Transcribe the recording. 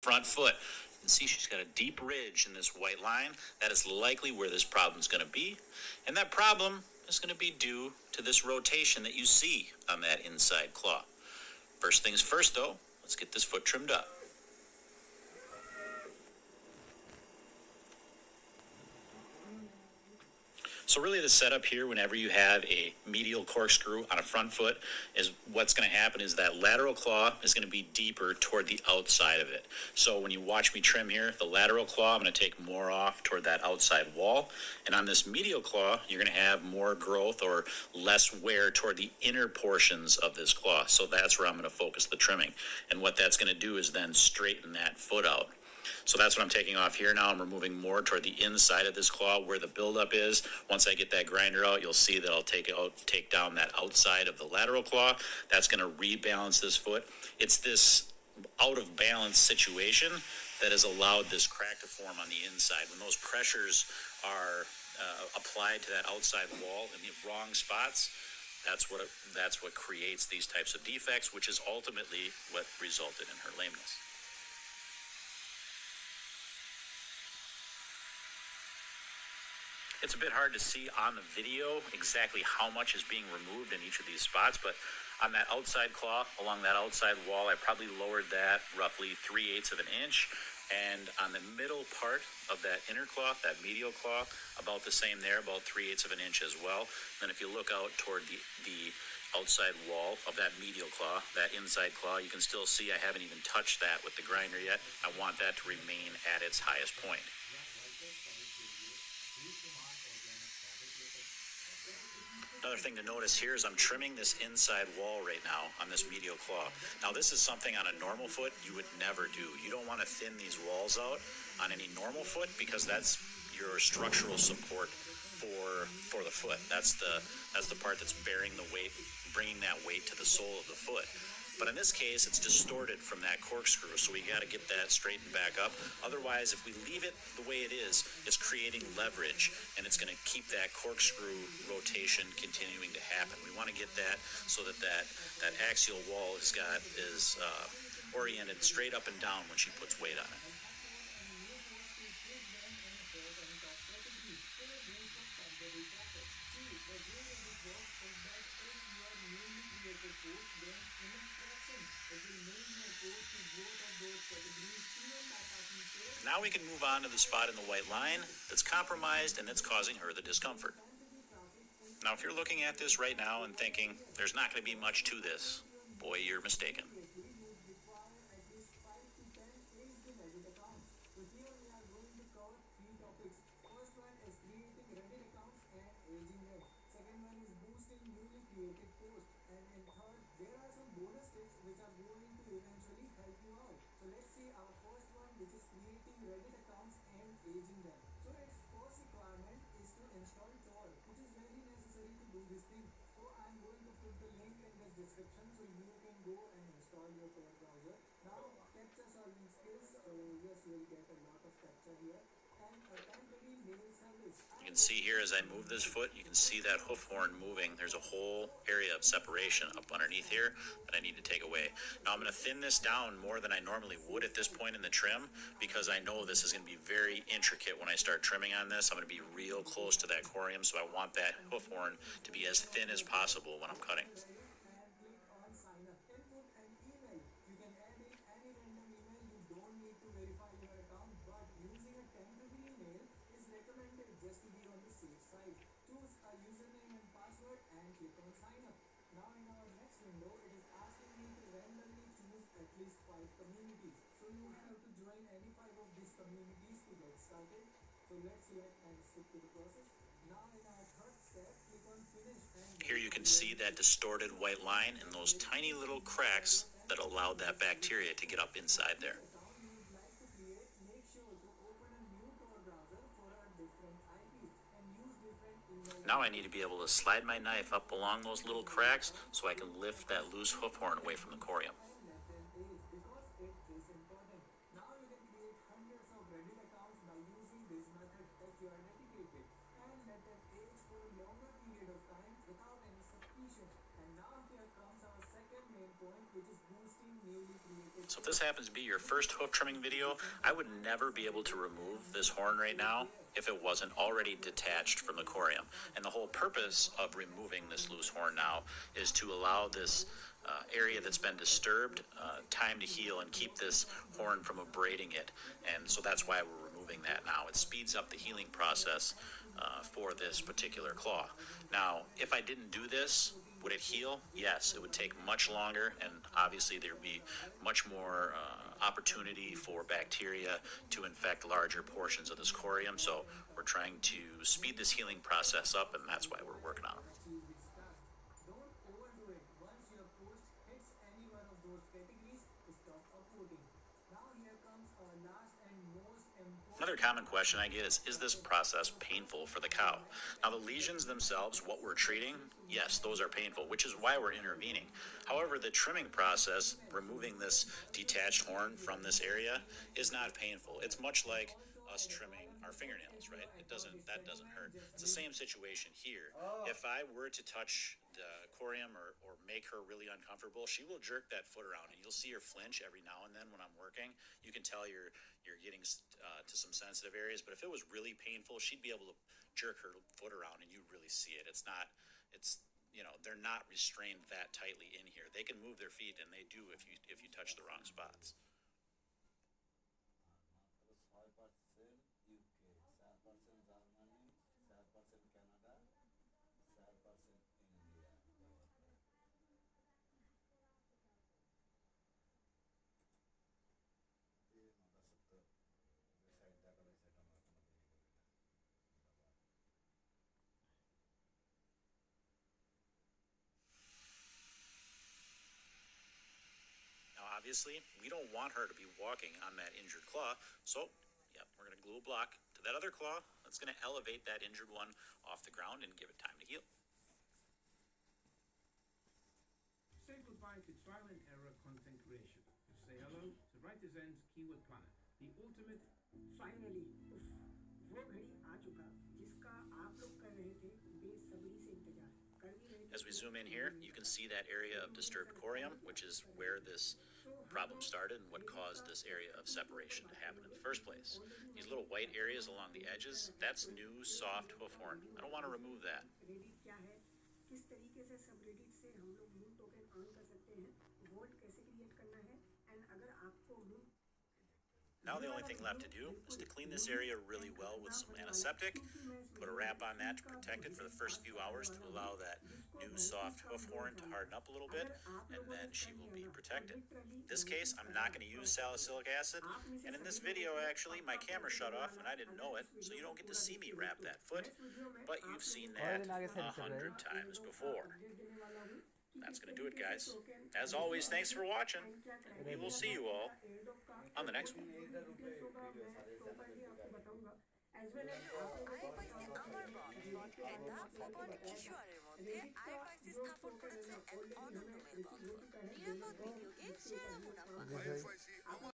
front foot. You can see she's got a deep ridge in this white line. That is likely where this problem is going to be. And that problem is going to be due to this rotation that you see on that inside claw. First things first though, let's get this foot trimmed up. So really the setup here whenever you have a medial corkscrew on a front foot is what's going to happen is that lateral claw is going to be deeper toward the outside of it. So when you watch me trim here, the lateral claw, I'm going to take more off toward that outside wall. And on this medial claw, you're going to have more growth or less wear toward the inner portions of this claw. So that's where I'm going to focus the trimming. And what that's going to do is then straighten that foot out. So that's what I'm taking off here now. I'm removing more toward the inside of this claw where the buildup is. Once I get that grinder out, you'll see that I'll take down that outside of the lateral claw. That's going to rebalance this foot. It's this out of balance situation that has allowed this crack to form on the inside. When those pressures are applied to that outside wall in the wrong spots, that's what creates these types of defects, which is ultimately what resulted in her lameness. It's a bit hard to see on the video exactly how much is being removed in each of these spots, but on that outside claw, along that outside wall, I probably lowered that roughly 3/8 of an inch. And on the middle part of that inner claw, that medial claw, about the same there, about 3/8 of an inch as well. Then if you look out toward the outside wall of that medial claw, that inside claw, you can still see I haven't even touched that with the grinder yet. I want that to remain at its highest point. Another thing to notice here is I'm trimming this inside wall right now on this medial claw. Now this is something on a normal foot you would never do. You don't want to thin these walls out on any normal foot because that's your structural support for the foot. That's the part that's bearing the weight, bringing that weight to the sole of the foot. But in this case, it's distorted from that corkscrew, so we got to get that straightened back up. Otherwise, if we leave it the way it is, it's creating leverage, and it's going to keep that corkscrew rotation continuing to happen. We want to get that so that axial wall is oriented straight up and down when she puts weight on it. Now we can move on to the spot in the white line that's compromised and that's causing her the discomfort. Now, if you're looking at this right now and thinking, there's not going to be much to this, boy, you're mistaken. You can see here as I move this foot, you can see that hoof horn moving. There's a whole area of separation up underneath here that I need to take away. Now I'm going to thin this down more than I normally would at this point in the trim because I know this is going to be very intricate when I start trimming on this. I'm going to be real close to that corium, so I want that hoof horn to be as thin as possible when I'm cutting. Here you can see that distorted white line and those tiny little cracks that allowed that bacteria to get up inside there. Now I need to be able to slide my knife up along those little cracks so I can lift that loose hoof horn away from the corium. So if this happens to be your first hoof trimming video, I would never be able to remove this horn right now if it wasn't already detached from the corium. And the whole purpose of removing this loose horn now is to allow this area that's been disturbed time to heal and keep this horn from abrading it. And so that's why we're removing that now. It speeds up the healing process for this particular claw. Now, if I didn't do this, would it heal? Yes, it would take much longer, and obviously there would be much more opportunity for bacteria to infect larger portions of this corium. So we're trying to speed this healing process up, and that's why we're working on them. Don't overdo it. Once your post hits any one of those categories, stop upvoting. Now here comes our last and most Another important common part. question I get is this process painful for the cow? Now, the lesions themselves, what we're treating, yes, those are painful, which is why we're intervening. However, the trimming process, removing this detached horn from this area, is not painful. It's much like us trimming our fingernails, right? That doesn't hurt. It's the same situation here. If I were to touch the corium or make her really uncomfortable, she will jerk that foot around, and you'll see her flinch every now and then when I'm working. You can tell you're getting to some sensitive areas, but if it was really painful, she'd be able to jerk her foot around, and you really see it. It's they're not restrained that tightly in here. They can move their feet, and they do if you touch the wrong spots. মাত্র 6% UK, 4% Germany, 4% Canada, 4% India ব্যবহার করে। এই মাথা সত্য যে side দেখা যায় সেটা আমরা কোনো তৈরি করি না। Now, obviously, we don't want her to be walking on that injured claw, so, yep, we're going to glue a block to that other claw. That's going to elevate that injured one off the ground and give it time to heal. Say goodbye to trial and error content creation. To say hello to Writer's Keyword Planner, the ultimate. Finally वो घड़ी आ चुका जिसका आप लोग कर रहे थे बेसब्री से इंतजार कर भी रहे थे। As we zoom in here, you can see that area of disturbed corium, which is where this problem started and what caused this area of separation to happen in the first place. These little white areas along the edges, that's new soft hoof horn. I don't want to remove that. Reddit क्या है, किस तरीके से सब Reddit से हम लोग moon token earn कर सकते हैं, वोल्ट कैसे क्रिएट करना है, एंड अगर आपको moon Now the only thing left to do is to clean this area really well with some antiseptic, put a wrap on that to protect it for the first few hours to allow that new soft hoof horn to harden up a little bit, and then she will be protected. In this case, I'm not going to use salicylic acid, and in this video actually my camera shut off and I didn't know it, so you don't get to see me wrap that foot, but you've seen that 100 times before. That's going to do it, guys. As always, thanks for watching. We will see you all on the next one. IFIC আমার বন্ধ নেতা ভুবন ঈশ্বরের মধ্যে IFIC স্থাপন করেছে এক অনন্য মেলবন্ধন নিরাপদ বিনিয়োগে সেরা মুনাফা।